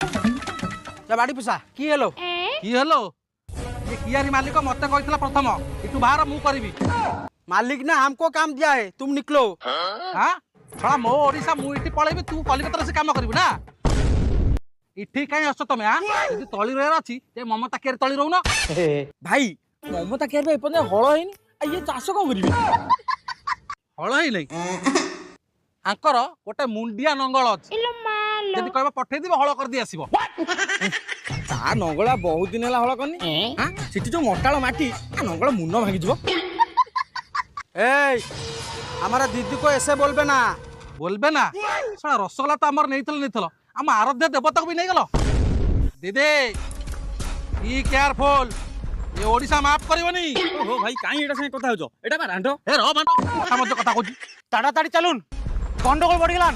बाड़ी पिसा की हेलो ये कियारी मालिक मत कहला प्रथम इटू बाहर मु करबी मालिक ने हमको काम दिया है तुम निकलो। हां थोड़ा मो ओडिसा मु इटी पळेबी तू कलिकता से काम करबी ना इठी काई असो तमे हां यदि तळी रहर अछि ते ममता केर तळी रहू ना भाई ममता केर पे पने हळ हैनी आ ये चाष को करबी हळ है नै आंकर गोटे मुंडिया नंगल अछि यदि कहबा पठै दिबो हळ कर दी आसीबो ता नंगला बहुत दिन हला हळ करनी हां सिटी जो मोटाळ माटी आ नंगला मुन्न भांगी जिवो। ए हमारा दीदी को ऐसे बोलबे ना साला रसगोल्ला तो हमर नहीं हम आराध्य देवता को भी नहीं गलो दीदी बी केयरफुल ये ओडिसा माफ करबनी। ओहो भाई काई एटा से कथा होजो एटा बा रांडो ए रो बांडो कथा मध्य कथा कहू ताड़ा ताड़ी चलुन गंडगोल बढ़ी गलान।